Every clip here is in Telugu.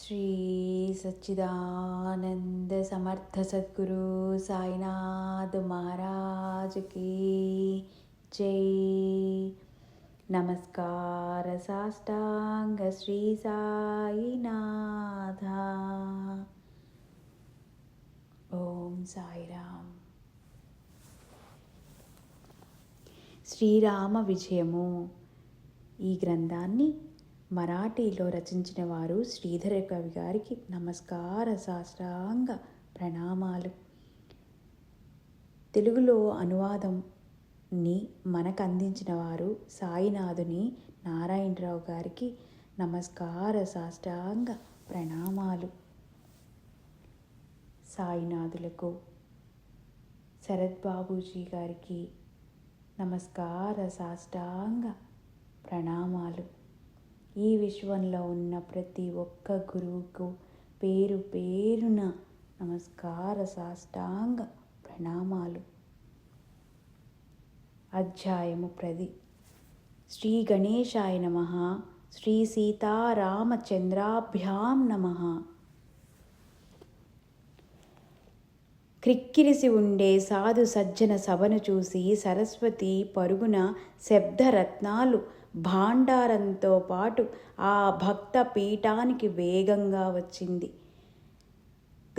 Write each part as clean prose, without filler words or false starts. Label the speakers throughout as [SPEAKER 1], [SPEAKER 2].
[SPEAKER 1] శ్రీ సచ్చిదానంద సమర్థ సద్గురు సాయినాథ్ మహారాజ్కి జై. నమస్కార సాష్టాంగ శ్రీ సాయినాథ. ఓం సాయిరామ్. శ్రీరామ విజయము ఈ గ్రంథాన్ని మరాఠీలో రచించిన వారు శ్రీధర కవి గారికి నమస్కార సాష్టాంగ ప్రణామాలు. తెలుగులో అనువాదంని మనకు అందించిన వారు సాయినాథుని నారాయణరావు గారికి నమస్కార సాష్టాంగ ప్రణామాలు. సాయినాథులకు శరత్ బాబూజీ గారికి నమస్కార సాష్టాంగ ప్రణామాలు. ఈ విశ్వంలో ఉన్న ప్రతి ఒక్క గురువుకు పేరు పేరున నమస్కార సాష్టాంగ ప్రణామాలు. అధ్యాయము 10. శ్రీ గణేశాయ నమః. శ్రీ సీతారామచంద్రాభ్యాం నమః. క్రిక్కిరిసి ఉండే సాధు సజ్జన సభను చూసి సరస్వతి పరుగున శబ్దరత్నాలు భాండారంతో పాటు ఆ భక్త పీఠానికి వేగంగా వచ్చింది.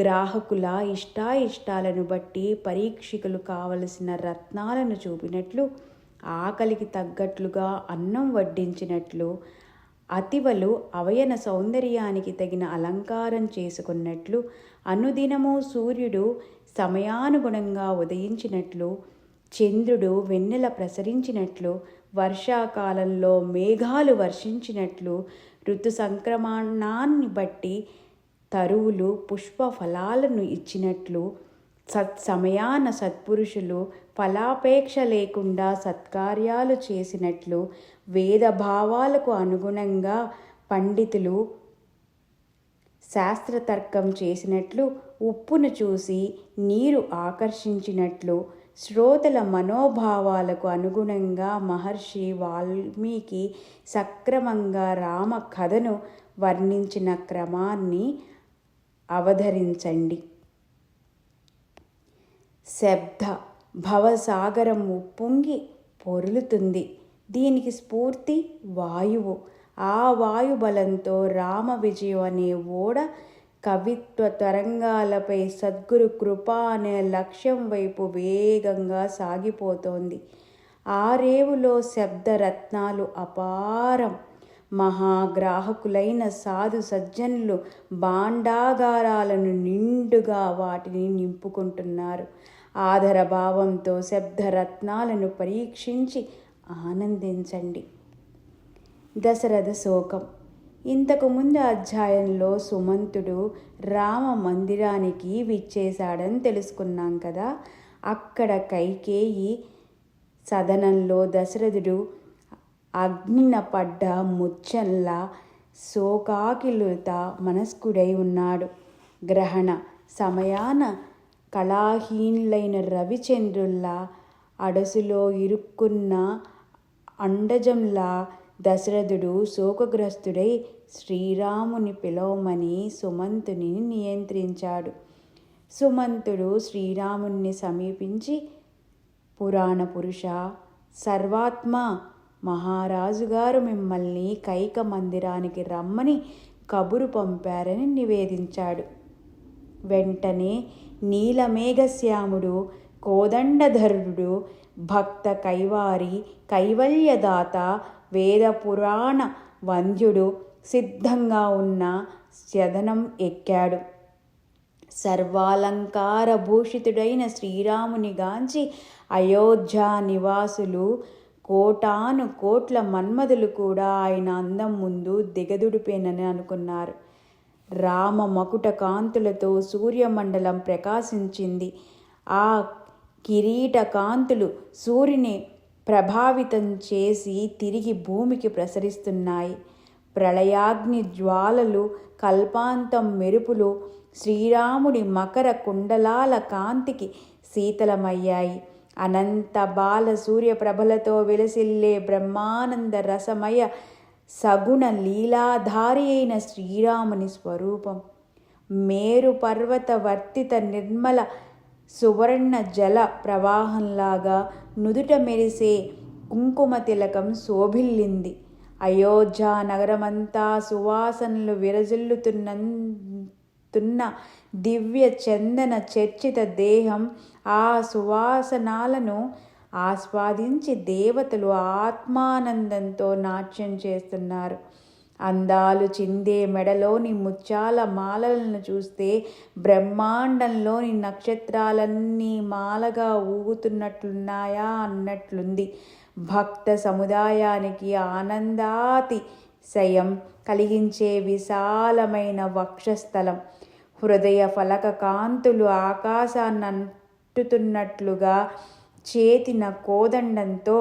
[SPEAKER 1] గ్రాహకుల ఇష్టాయిష్టాలను బట్టి పరీక్షకులు కావలసిన రత్నాలను చూపినట్లు, ఆకలికి తగ్గట్లుగా అన్నం వడ్డించినట్లు, అతివలు అవయన సౌందర్యానికి తగిన అలంకారం చేసుకున్నట్లు, అనుదినము సూర్యుడు సమయానుగుణంగా ఉదయించినట్లు, చంద్రుడు వెన్నెల ప్రసరించినట్లు, వర్షాకాలంలో మేఘాలు వర్షించినట్లు, ఋతు సంక్రమణాన్ని బట్టి తరువులు పుష్ప ఫలాలను ఇచ్చినట్లు, సత్సమయాన సత్పురుషులు ఫలాపేక్ష లేకుండా సత్కార్యాలు చేసినట్లు, వేదభావాలకు అనుగుణంగా పండితులు శాస్త్రతర్కం చేసినట్లు, ఉప్పును చూసి నీరు ఆకర్షించినట్లు, శ్రోతల మనోభావాలకు అనుగుణంగా మహర్షి వాల్మీకి సక్రమంగా రామ కథను వర్ణించిన క్రమాన్ని అవధరించండి. శబ్ద భవసాగరం ఉప్పొంగి పొరులుతుంది. దీనికి స్ఫూర్తి వాయువు. ఆ వాయుబలంతో రామ విజయం అనే ఓడ కవిత్వ తరంగాలపై సద్గురు కృప అనే లక్ష్యం వైపు వేగంగా సాగిపోతోంది. ఆ రేవులో శబ్దరత్నాలు అపారం. మహాగ్రాహకులైన సాధు సజ్జనులు భాండాగారాలను నిండుగా వాటిని నింపుకుంటున్నారు. ఆదరభావంతో శబ్దరత్నాలను పరీక్షించి ఆనందించండి. దశరథ శోకం. ఇంతకు ముందు అధ్యాయంలో సుమంతుడు రామ మందిరానికి విచ్చేశాడని తెలుసుకున్నాం కదా. అక్కడ కైకేయి సదనంలో దశరథుడు అగ్నిన పడ్డ ముచ్చంలా శోకాకిలుత మనస్కుడై ఉన్నాడు. గ్రహణ సమయాన కళాహీనులైన రవిచంద్రుల్లా అడసులో ఇరుక్కున్న అండజంలా దశరథుడు శోకగ్రస్తుడై శ్రీరాముని పిలవమని సుమంతుని నియంత్రించాడు. సుమంతుడు శ్రీరాముని సమీపించి, పురాణ పురుష, సర్వాత్మ, మహారాజుగారు మిమ్మల్ని కైక మందిరానికి రమ్మని కబురు పంపారని నివేదించాడు. వెంటనే నీలమేఘశ్యాముడు, కోదండధరుడు, భక్త కైవారి, కైవల్యదాత, వేద పురాణ వంద్యుడు సిద్ధంగా ఉన్న సదనం ఎక్కాడు. సర్వాలంకార భూషితుడైన శ్రీరాముని గాంచి అయోధ్య నివాసులు, కోటాను కోట్ల మన్మధులు కూడా ఆయన అందం ముందు దిగదుడిపేనని అనుకున్నారు. రామ మకుట కాంతులతో సూర్యమండలం ప్రకాశించింది. ఆ కిరీట కాంతులు సూర్యుని ప్రభావితం చేసి తిరిగి భూమికి ప్రసరిస్తున్నాయి. ప్రళయాగ్ని జ్వాలలు, కల్పాంతం మెరుపులు శ్రీరాముడి మకర కుండలాల కాంతికి శీతలమయ్యాయి. అనంత బాల సూర్యప్రభలతో విలసిల్లే బ్రహ్మానంద రసమయ సగుణ లీలాధారి అయిన శ్రీరాముని స్వరూపం. మేరు పర్వత వర్తిత నిర్మల సువర్ణ జల ప్రవాహంలాగా నుదుట మెరిసే కుంకుమ తిలకం శోభిల్లింది. అయోధ్య నగరమంతా సువాసనలు విరజిల్లుతున్న దివ్య చందన చర్చిత దేహం. ఆ సువాసనాలను ఆస్వాదించి దేవతలు ఆత్మానందంతో నాట్యం చేస్తున్నారు. అందాలు చిందే మెడలోని ముత్యాల మాలలను చూస్తే బ్రహ్మాండంలోని నక్షత్రాలన్నీ మాలగా ఊగుతున్నట్లున్నాయా అన్నట్లుంది. భక్త సముదాయానికి ఆనందాతిశయం కలిగించే విశాలమైన వక్షస్థలం. హృదయ ఫలక కాంతులు ఆకాశాన్నంటుతున్నట్లుగా చేతిన కోదండంతో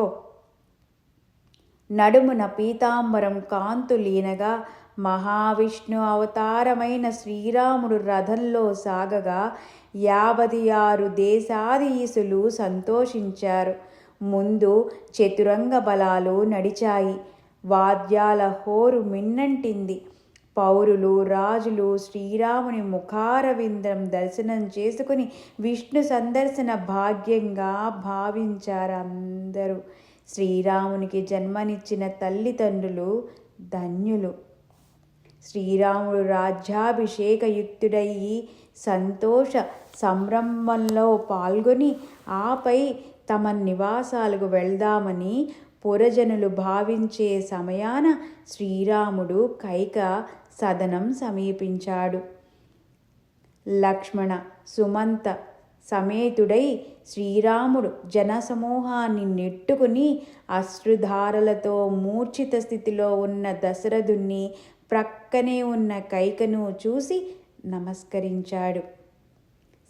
[SPEAKER 1] నడుమున పీతాంబరం కాంతులీనగా మహావిష్ణు అవతారమైన శ్రీరాముడు రథంలో సాగగా 56 దేశాధీశులు సంతోషించారు. ముందు చతురంగ బలాలు నడిచాయి. వాద్యాల హోరు మిన్నంటింది. పౌరులు, రాజులు శ్రీరాముని ముఖారవిందం దర్శనం చేసుకుని విష్ణు సందర్శన భాగ్యంగా భావించారు అందరూ. శ్రీరామునికి జన్మనిచ్చిన తల్లిదండ్రులు ధన్యులు. శ్రీరాముడు రాజ్యాభిషేకయుక్తుడయి సంతోష సంరంభంలో పాల్గొని ఆపై తమ నివాసాలకు వెళ్దామని పురజనులు భావించే సమయాన శ్రీరాముడు కైక సదనం సమీపించాడు. లక్ష్మణ, సుమంత సమేతుడై శ్రీరాముడు జనసమూహాన్ని నెట్టుకుని అశ్రుధారలతో మూర్ఛిత స్థితిలో ఉన్న దశరథుణ్ణి, ప్రక్కనే ఉన్న కైకను చూసి నమస్కరించాడు.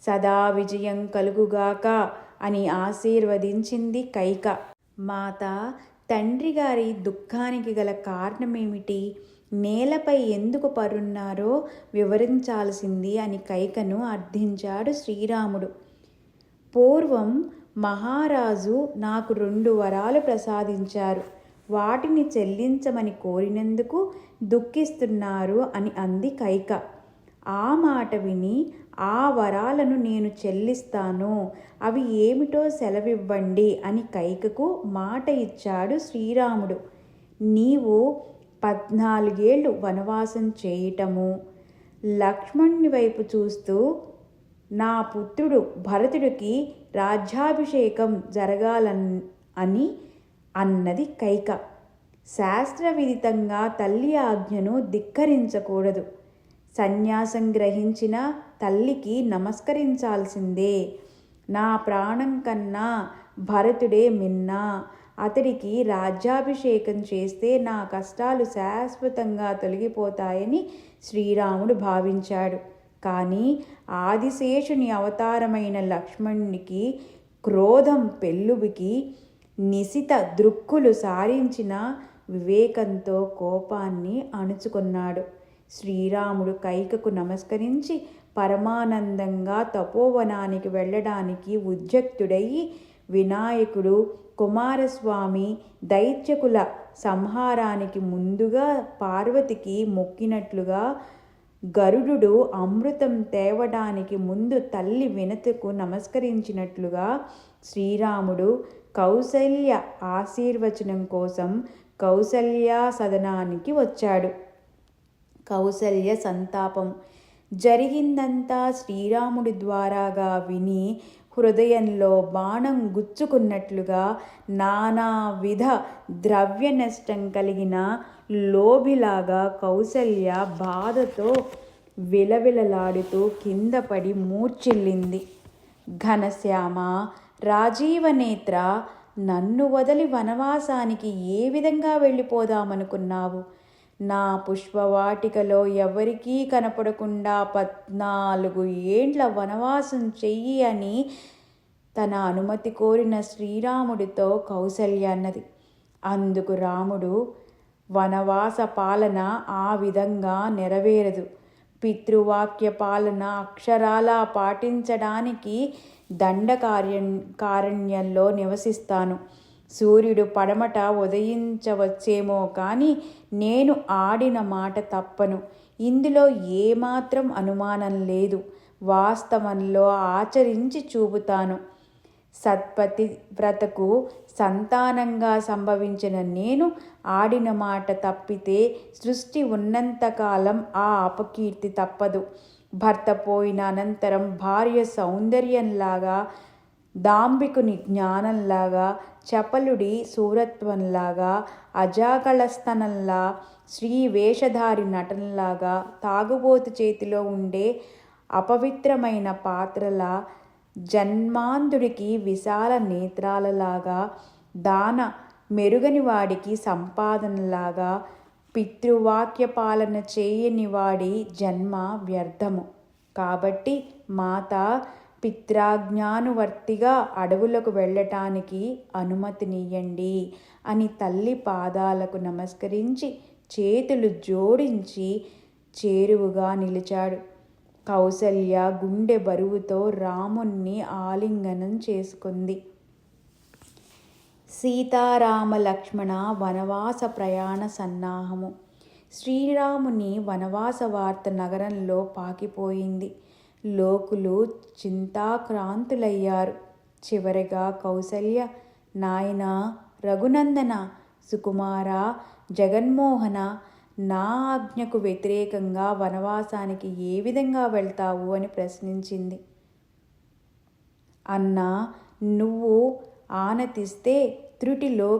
[SPEAKER 1] సదా విజయం కలుగుగాక అని ఆశీర్వదించింది కైక. మాత, తండ్రి గారి దుఃఖానికి గల కారణమేమిటి? నేలపై ఎందుకు పరున్నారో వివరించాల్సింది అని కైకను అర్థించాడు శ్రీరాముడు. పూర్వం మహారాజు నాకు 2 వరాలు ప్రసాదించారు. వాటిని చెల్లించమని కోరినందుకు దుఃఖిస్తున్నారు అని అంది కైక. ఆ మాట విని, ఆ వరాలను నేను చెల్లిస్తాను, అవి ఏమిటో సెలవివ్వండి అని కైకకు మాట ఇచ్చాడు శ్రీరాముడు. నీవు 14 ఏళ్ళు వనవాసం చేయటము, లక్ష్మణుని వైపు చూస్తూ నా పుత్రుడు భరతుడికి రాజ్యాభిషేకం జరగాలని అన్నది కైక. శాస్త్రవిదితంగా తల్లి ఆజ్ఞను ధిక్కరించకూడదు. సన్యాసం గ్రహించిన తల్లికి నమస్కరించాల్సిందే. నా ప్రాణం కన్నా భరతుడే మిన్నా. అతడికి రాజ్యాభిషేకం చేస్తే నా కష్టాలు శాశ్వతంగా తొలగిపోతాయని శ్రీరాముడు భావించాడు. కానీ ఆదిశేషుని అవతారమైన లక్ష్మణునికి క్రోధం పెల్లుబికి నిశిత దృక్కులు సారించిన వివేకంతో కోపాన్ని అణుచుకున్నాడు. శ్రీరాముడు కైకకు నమస్కరించి పరమానందంగా తపోవనానికి వెళ్ళడానికి ఉద్యుక్తుడయి వినాయకుడు, కుమారస్వామి దైత్యకుల సంహారానికి ముందుగా పార్వతికి మొక్కినట్లుగా, గరుడు అమృతం తేవడానికి ముందు తల్లి వినతకు నమస్కరించినట్లుగా శ్రీరాముడు కౌసల్య ఆశీర్వచనం కోసం కౌసల్యా సదనానికి వచ్చాడు. కౌసల్య సంతాపం జరిగిందంతా శ్రీరాముడి ద్వారాగా విని హృదయంలో బాణం గుచ్చుకున్నట్లుగా నానావిధ ద్రవ్య నష్టం కలిగిన లోభిలాగా కౌసల్య బాధతో విలవిలలాడుతూ కింద పడి మూర్ఛిల్లింది. ఘనశ్యామ, రాజీవనేత్ర, నన్ను వదిలి వనవాసానికి ఏ విధంగా వెళ్ళిపోదామనుకున్నావు? నా పుష్పవాటికలో ఎవరికీ కనపడకుండా 14 ఏండ్ల వనవాసం చెయ్యి అని తన అనుమతి కోరిన శ్రీరాముడితో కౌసల్య అన్నది. అందుకు రాముడు, వనవాస పాలన ఆ విధంగా నెరవేరదు. పితృవాక్య పాలన అక్షరాలా పాటించడానికి దండకారణ్యంలో నివసిస్తాను. సూర్యుడు పడమట ఉదయించవచ్చేమో కానీ నేను ఆడిన మాట తప్పను. ఇందులో ఏమాత్రం అనుమానం లేదు. వాస్తవంలో ఆచరించి చూపుతాను. సత్పతివ్రతకు సంతానంగా సంభవించిన నేను ఆడిన మాట తప్పితే సృష్టి ఉన్నంతకాలం ఆ అపకీర్తి తప్పదు. భర్త పోయిన అనంతరం భార్య సౌందర్యంలాగా, దాంభికుని జ్ఞానంలాగా, చపలుడి శూరత్వంలాగా, అజాగళస్తనంలా, స్త్రీ వేషధారి నటనలాగా, తాగుబోతు చేతిలో ఉండే అపవిత్రమైన పాత్రలా, జన్మాంధుడికి విశాల నేత్రాలలాగా, దాన మెరుగని వాడికి సంపాదనలాగా, పితృవాక్య పాలన చేయని వాడి జన్మ వ్యర్థము. కాబట్టి మాత పిత్రాజ్ఞానువర్తిగా అడవులకు వెళ్ళటానికి అనుమతినియ్యండి అని తల్లి పాదాలకు నమస్కరించి చేతులు జోడించి చేరువుగా నిలిచాడు. కౌసల్య గుండె బరువుతో రాముణ్ణి ఆలింగనం చేసుకుంది. సీతారామ లక్ష్మణ వనవాస ప్రయాణ సన్నాహము. శ్రీరాముని వనవాస వార్త నగరంలో పాకిపోయింది. లోకులు చింతాక్రాంతులయ్యారు. చివరగా కౌసల్య, నాయనా రఘునందన, సుకుమార, జగన్మోహన, నా ఆజ్ఞకు వ్యతిరేకంగా వనవాసానికి ఏ విధంగా వెళ్తావు అని ప్రశ్నించింది. అన్నా, నువ్వు ఆనతిస్తే త్రుటిలో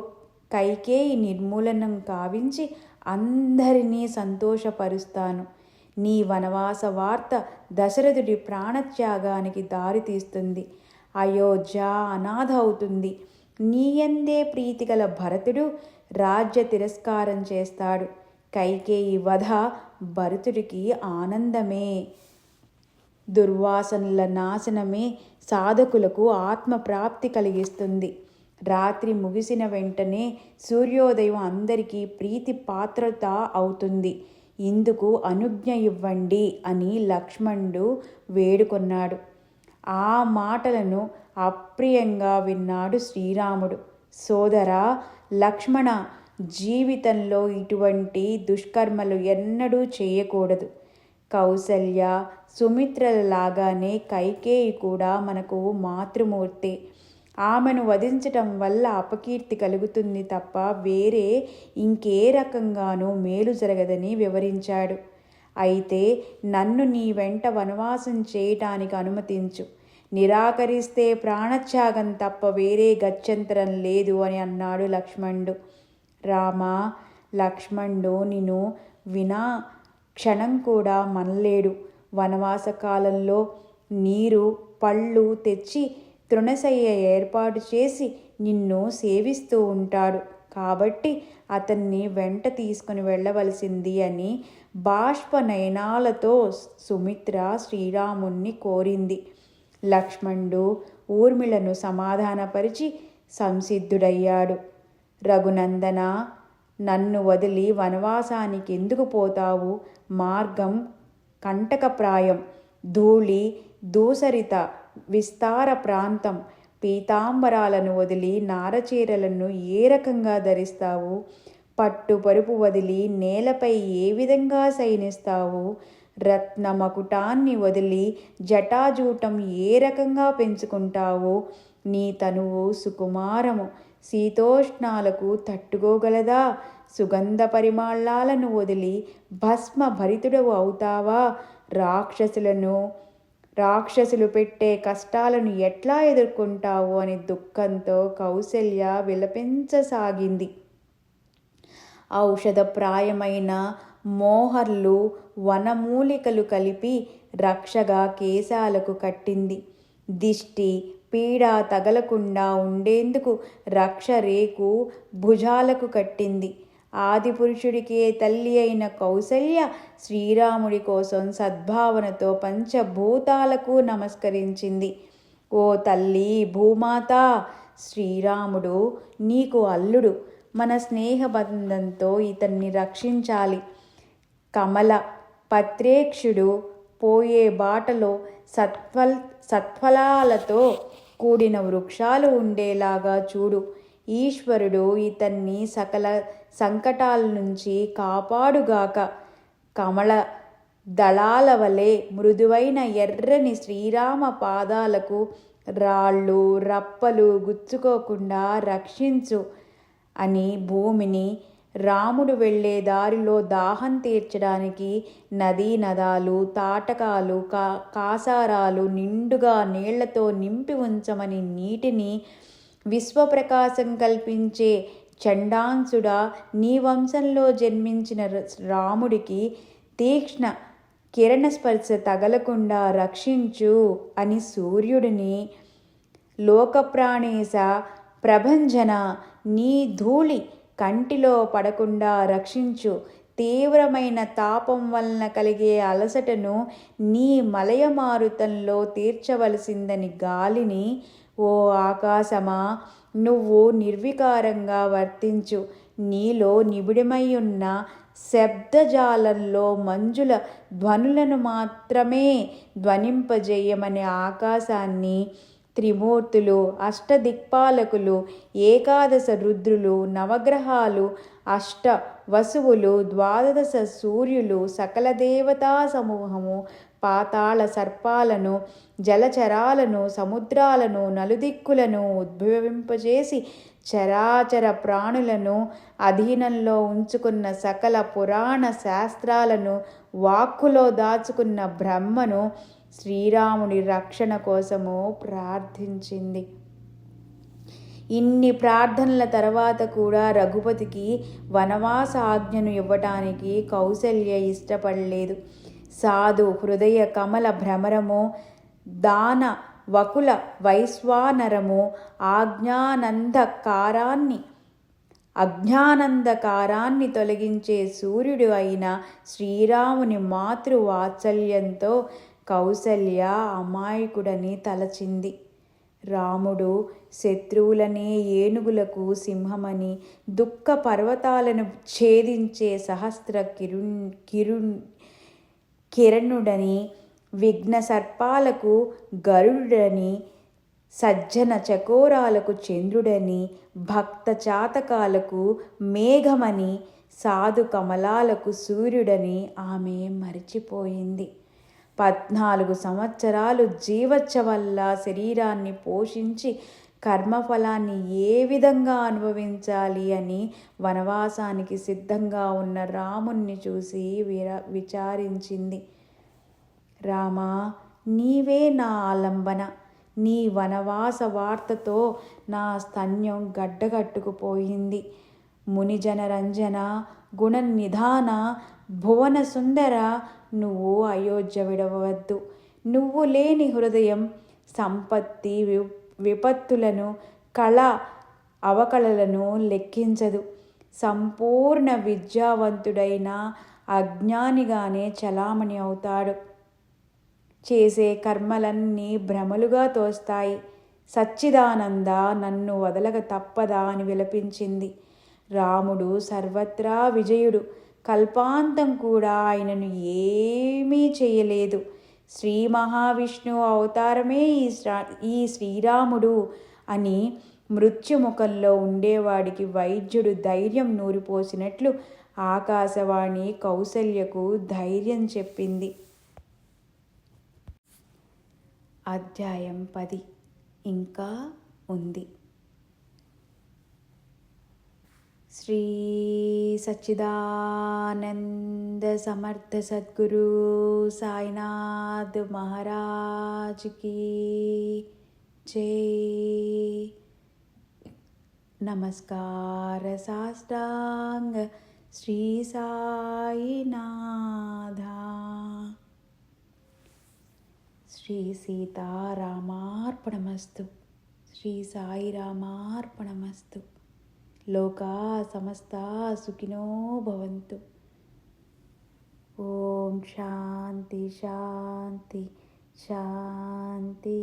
[SPEAKER 1] కైకేయి నిర్మూలనం కావించి అందరినీ సంతోషపరుస్తాను. నీ వనవాస వార్త దశరథుడి ప్రాణత్యాగానికి దారితీస్తుంది. అయోధ్య అనాథ అవుతుంది. నీయందే ప్రీతిగల భరతుడు రాజ్య తిరస్కారం చేస్తాడు. కైకేయి వధ భరతుడికి ఆనందమే. దుర్వాసనల నాశనమే సాధకులకు ఆత్మప్రాప్తి కలిగిస్తుంది. రాత్రి ముగిసిన వెంటనే సూర్యోదయం అందరికీ ప్రీతి పాత్రత అవుతుంది. ఇందుకు అనుజ్ఞ ఇవ్వండి అని లక్ష్మణుడు వేడుకొన్నాడు. ఆ మాటలను అప్రియంగా విన్నాడు శ్రీరాముడు. సోదరా లక్ష్మణ, జీవితంలో ఇటువంటి దుష్కర్మలు ఎన్నడూ చేయకూడదు. కౌసల్య, సుమిత్రలలాగానే కైకేయి కూడా మనకు మాతృమూర్తే. ఆమెను వధించటం వల్ల అపకీర్తి కలుగుతుంది తప్ప వేరే ఇంకే రకంగానూ మేలు జరగదని వివరించాడు. అయితే నన్ను నీ వెంట వనవాసం చేయటానికి అనుమతించు. నిరాకరిస్తే ప్రాణత్యాగం తప్ప వేరే గత్యంతరం లేదు అని అన్నాడు లక్ష్మణుడు. రామా, లక్ష్మణుడు నిన్ను వినా క్షణం కూడా మనలేడు. వనవాస కాలంలో నీరు పళ్ళు తెచ్చి తృణశయ్య ఏర్పాటు చేసి నిన్ను సేవిస్తూ ఉంటాడు. కాబట్టి అతన్ని వెంట తీసుకుని వెళ్ళవలసింది అని బాష్పనయనాలతో సుమిత్ర శ్రీరాముణ్ణి కోరింది. లక్ష్మణుడు ఊర్మిళను సమాధానపరిచి సంసిద్ధుడయ్యాడు. రఘునందన, నన్ను వదిలి వనవాసానికి ఎందుకు పోతావు? మార్గం కంటకప్రాయం, ధూళి దూసరిత విస్తార ప్రాంతం. పీతాంబరాలను వదిలి నారచీరలను ఏ రకంగా ధరిస్తావు? పట్టు పరుపు వదిలి నేలపై ఏ విధంగా శయనిస్తావు? రత్నమకుటాన్ని వదిలి జటాజూటం ఏ రకంగా పెంచుకుంటావు? నీ తనువు సుకుమారము, శీతోష్ణాలకు తట్టుకోగలదా? సుగంధ పరిమళాలను వదిలి భస్మ భరితుడవు అవుతావా? రాక్షసులు పెట్టే కష్టాలను ఎట్లా ఎదుర్కొంటావు అని దుఃఖంతో కౌసల్య విలపించసాగింది. ఔషధప్రాయమైన మోహర్లు, వనమూలికలు కలిపి రక్షగా కేశాలకు కట్టింది. దిష్టి పీడ తగలకుండా ఉండేందుకు రక్షరేకు భుజాలకు కట్టింది. ఆదిపురుషుడికే తల్లి అయిన కౌసల్య శ్రీరాముడి కోసం సద్భావనతో పంచభూతాలకు నమస్కరించింది. ఓ తల్లి భూమాత, శ్రీరాముడు నీకు అల్లుడు. మన స్నేహబంధంతో ఇతన్ని రక్షించాలి. కమల పత్రేక్షుడు పోయే బాటలో సత్ఫలాలతో కూడిన వృక్షాలు ఉండేలాగా చూడు. ఈశ్వరుడు ఇతన్ని సకల సంకటాల నుంచి కాపాడుగాక. కమల దళాల వలె మృదువైన ఎర్రని శ్రీరామ పాదాలకు రాళ్ళు రప్పలు గుచ్చుకోకుండా రక్షించు అని భూమిని, రాముడు వెళ్ళే దారిలో దాహం తీర్చడానికి నదీ నదాలు, తాటకాలు, కాసారాలు నిండుగా నీళ్లతో నింపి ఉంచమని నీటిని, విశ్వప్రకాశం కల్పించే చండాంసుడా నీ వంశంలో జన్మించిన రాముడికి తీక్ష్ణ కిరణస్పర్శ తగలకుండా రక్షించు అని సూర్యుడిని, లోకప్రాణేశ ప్రభంజన నీ ధూళి కంటిలో పడకుండా రక్షించు. తీవ్రమైన తాపం వలన కలిగే అలసటను నీ మలయమారుతంలో తీర్చవలసిందని గాలిని, ఓ ఆకాశమా నువ్వు నిర్వికారంగా వర్తించు. నీలో నిబిడమై ఉన్న శబ్దజాలంలో మంజుల ధ్వనులను మాత్రమే ధ్వనింపజేయమనే ఆకాశాన్ని, త్రిమూర్తులు, అష్టదిక్పాలకులు, ఏకాదశ రుద్రులు, నవగ్రహాలు, అష్ట వసువులు, ద్వాదశ సూర్యులు, సకల దేవతా సమూహము, పాతాళ సర్పాలను, జలచరాలను, సముద్రాలను, నలుదిక్కులను ఉద్భవింపజేసి చరాచర ప్రాణులను అధీనంలో ఉంచుకున్న సకల పురాణ శాస్త్రాలను వాక్కులో దాచుకున్న బ్రహ్మను శ్రీరాముడి రక్షణ కోసము ప్రార్థించింది. ఇన్ని ప్రార్థనల తర్వాత కూడా రఘుపతికి వనవాస ఆజ్ఞను ఇవ్వటానికి కౌసల్య ఇష్టపడలేదు. సాధు హృదయ కమల భ్రమరము, దాన వకుల వైశ్వానరము, అజ్ఞానందకారాన్ని తొలగించే సూర్యుడు అయిన శ్రీరాముని మాతృవాత్సల్యంతో కౌసల్య అమాయకుడని తలచింది. రాముడు శత్రువులనే ఏనుగులకు సింహమని, దుఃఖ పర్వతాలను ఛేదించే సహస్ర కిరణుడని, విఘ్న సర్పాలకు గరుడని, సజ్జన చకోరాలకు చంద్రుడని, భక్త చాతకాలకు మేఘమని, సాధు కమలాలకు సూర్యుడని ఆమె మరిచిపోయింది. 14 సంవత్సరాలు జీవచ్చ వల్ల శరీరాన్ని పోషించి కర్మఫలాన్ని ఏ విధంగా అనుభవించాలి అని వనవాసానికి సిద్ధంగా ఉన్న రాముణ్ణి చూసి విచారించింది. రామా, నీవే నా ఆలంబన. నీ వనవాస వార్తతో నా స్తన్యం గడ్డగట్టుకుపోయింది. మునిజనరంజన గుణనిధాన భువన సుందర, నువ్వు అయోధ్య విడవద్దు. నువ్వు లేని హృదయం సంపత్తి విపత్తులను, కళ అవకళలను లెక్కించదు. సంపూర్ణ విద్యావంతుడైన అజ్ఞానిగానే చలామణి అవుతాడు. చేసే కర్మలన్నీ భ్రమలుగా తోస్తాయి. సచ్చిదానంద, నన్ను వదలక తప్పదా అని విలపించింది. రాముడు సర్వత్రా విజయుడు. కల్పాంతం కూడా ఆయనను ఏమీ చేయలేదు. శ్రీ మహావిష్ణువు అవతారమే ఈ శ్రీరాముడు అని మృత్యుముఖంలో ఉండేవాడికి వైద్యుడు ధైర్యం నూరిపోసినట్లు ఆకాశవాణి కౌసల్యకు ధైర్యం చెప్పింది. అధ్యాయం 10 ఇంకా ఉంది. శ్రీ సచ్చిదానంద సమర్థ సద్గురు సాయినాథ్ మహారాజ్ కీ జై. నమస్కార సాష్టాంగ శ్రీ సాయినాథ. శ్రీ సీతారామార్పణమస్తు. శ్రీ సాయిరామార్పణమస్తు. లోకా సమస్తా సుఖినో భవంతు. ఓం శాంతి శాంతి శాంతి.